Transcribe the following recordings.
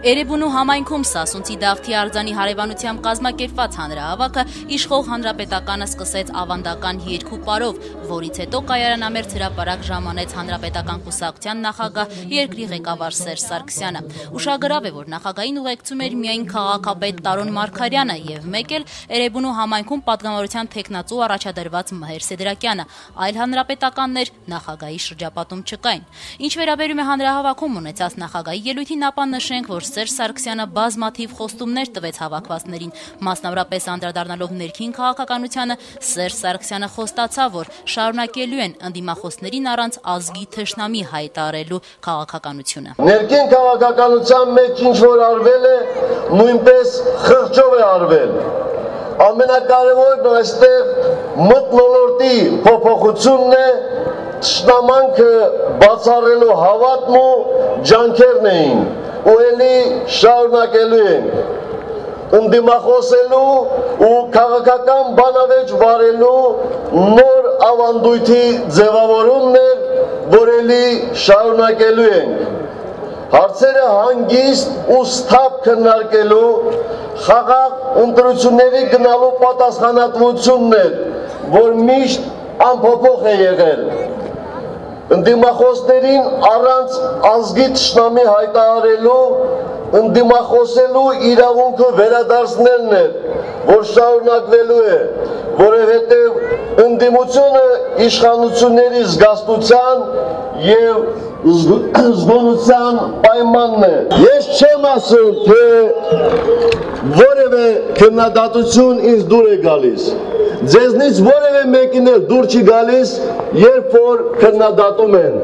Էրեբունու համայնքում Սասունցի Դավթի արձանի հարևանությամբ կազմակերպված հանրահավաքը իշխող հանրապետականը սկսեց ավանդական երկու պարով, որից հետո կայարանամերձ հրապարակ ժամանեց հանրապետական կուսակցության նախագահ երկրի ղեկավար Սերժ Սարգսյանը։ Ուշագրավ է, որ նախագահին ուղեկցում էր միայն քաղաքապետ Տարոն Մարգարյանը եւ մեկ էլ Էրեբունու համայնքում պատգամավորության թեկնածու առաջադրված Մհեր Սեդրակյանը, այլ հանրապետականներ նախագահի շրջապատում չկային։ Ինչ վերաբերում է հանրահավաքում ունեցած նախագահի ելույթին, ապա նշենք, որ Սերժ Սարգսյանը բազմաթիվ խոստումներ տվեց հավաքվածներին, մասնավորապես անդրադառնալով ներքին քաղաքականությանը, Սերժ Սարգսյանը խոստացավ, որ շարունակելու են ընդդիմախոսներին առանց ազգի թշնամի հայտարարելու քաղաքականությունը։ Ներքին քաղաքականության մեջ ինչ որ արվել է, նույնպես խղճով է արվել։ Ամենակարևորն այստեղ մթնոլորտի փոփոխությունն է, թշնամանքը բացառելու հավատն ու ջանքերն էին, ու էլի շարունակելու են ընդդիմախոսելու ու քաղաքական բանավեճ վարելու նոր ավանդույթի ձևավորումն էր, որ էլի շարունակելու ենք։ Հարցերը հանգիստ ու սթափ քննարկելու, խաղաղ ընտրությունների գնալու պատասխանատվությունն էր, որ միշտ անփոփոխ է եղել։ Ընդդիմախոսներին առանց ազգի թշնամի հայտարարելու, ընդդիմախոսելու իրավունքը վերադարձնելն է, որ շարունակվելու է, որովհետև ընդդիմությունը իշխանությունների զգաստության եւ զգոնության պայմանն է։ Ես չեմ ասում, թե որևէ քննադատություն ինձ դուր է գալիս։ Ձեզնից որևէ մեկին էլ դուր չի գալիս, երբ որ քննադատում են,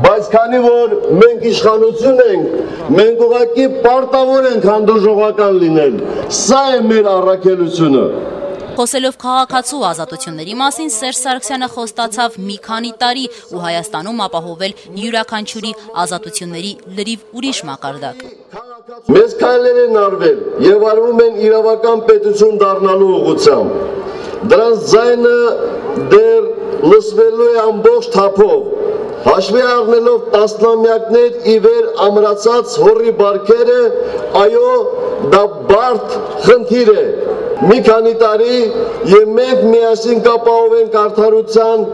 բայց քանի որ մենք իշխանություն ենք, մենք ուղղակի պարտավոր ենք հանդուրժողական լինել, սա է մեր առաքելությունը։ Խոսելով քաղաքացու ազատությունների մասին, Սերժ Սարգսյանը խոստացավ մի քանի տարի ու Հայաստանում ապահովել յուրաքանչյուրի ազատությունների լրիվ ուրիշ մակարդակ։ Մեծ քայլեր են արվել եւ արվում են իրավական պետություն դառնալու ուղղությամբ։ Դրանց ձայնը դեռ լսվելու է ամբողջ թափով, հաշվի առնելով տասնամյակներ ի վեր ամրացած հորի բարքերը, այո, դա բարդ խնդիր է։ Մի քանի տարի եւ մենք միասին կապահովենք արդարության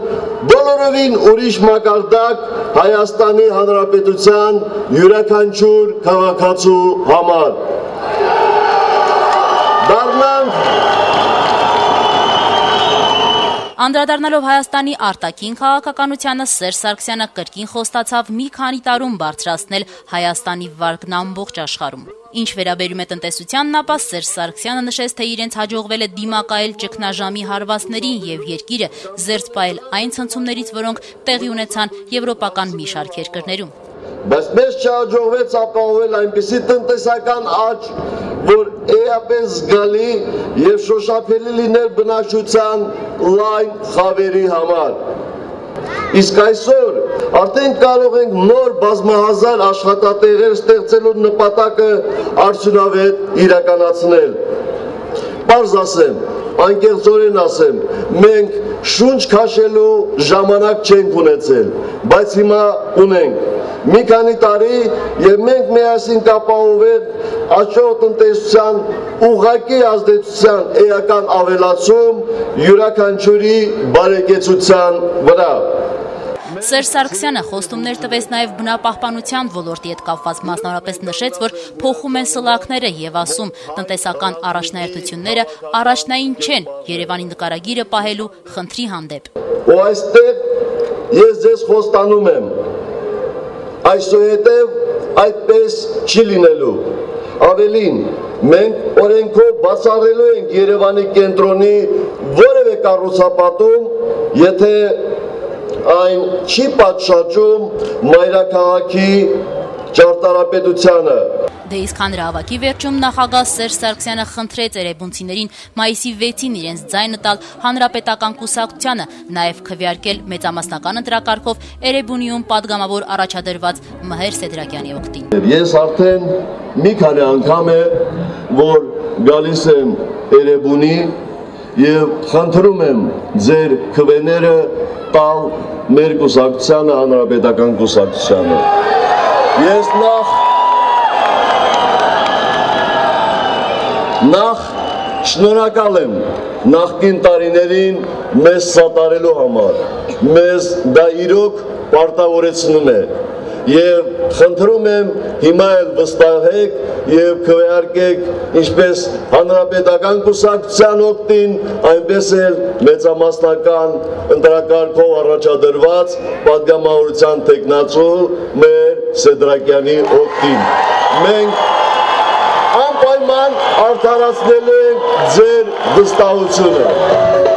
բոլորովին ուրիշ մակարդակ Հայաստանի Հանրապետության յուրաքանչյուր քաղաքացու համար։ Անդրադառնալով Հայաստանի արտաքին քաղաքականությանը, Սերժ Սարգսյանը կրկին խոստացավ մի քանի տարում բարձրացնել Հայաստանի վարկն ամբողջ աշխարհում։ Ինչ վերաբերում է տնտեսությանն, ապա Սերժ Սարգսյանը նշեց, թե իրենց հաջողվել է դիմակայել ճգնաժամի հարվածներին եւ երկիրը զերծ պահել այն ցնցումներից, որոնք տեղի ունեցան եվրոպական մի շարք երկրներում։ Բայց մեզ չհաջողվեց ապահովել այնպիսի տնտեսական աճ, որ էապես զգալի եւ շոշափելի լիներ բնակչության լայն խավերի համար։ Իսկ այսօր արդեն կարող ենք նոր բազմահազար աշխատատեղեր ստեղծելու նպատակը արդյունավետ իրականացնել։ Պարզ ասեմ, անկեղծորեն ասեմ, մենք շունչ քաշելու ժամանակ չենք ունեցել, բայց հիմա ունենք։ Մի քանի տարի եւ մենք միասին կապահովենք աճող տնտեսության ուղղակի ազդեցության էական ավելացում յուրաքանչյուրի բարեկեցության վրա։ Սերժ Սարգսյանը խոստումներ տվեց նաև բնապահպանության ոլորտի հետ կապված, մասնավորապես նշեց, որ փոխում են սլաքները եւ ասում, տնտեսական առաջնահերթությունները առաջնային չեն Երևանի նկարագիրը պահելու խնդրի հանդեպ։ Ու այստեղ ես ձեզ խոստանում եմ, այսուհետև այդպես չի լինելու։ Ավելին, մենք օրենքով բացառելու ենք Երևանի կենտրոնի որևէ կառուցապատում, եթե այն չի պատշաճում մայրաքաղաքի ճարտարապետությանը։ Դե իսկ հանրահավաքի վերջում նախագահ Սերժ Սարգսյանը խնդրեց էրեբունցիներին մայիսի 6-ին իրենց ձայնը տալ հանրապետական կուսակցությանը, նաև քվեարկել մեծամասնական ընտրակարգով Էրեբունիում պատգամավոր առաջադրված Մհեր Սեդրակյանի օգտին։ Ես արդեն մի քանի անգամ է, որ գալիս եմ Էրեբունի եւ խնդրում եմ ձեր քվեները տալ մեր կուսակցությանը, հանրապետական կուսակցությանը։ Ես նախ Նախ շնորհակալ եմ նախկին տարիներին մեզ սատարելու համար, մեզ դա իրոք պարտավորեցնում է և խնդրում եմ հիմա էլ վստահեք և քվեարկեք ինչպես Հանրապետական կուսակցության օգտին, այնպես էլ մեծամասնական ընտրակարգով առաջադրված պատգամավորության թեկնածու մեր Սեդրակյանի օգտին։ Մենք անպայման արդարացնելու ենք ձեր վստահությունը։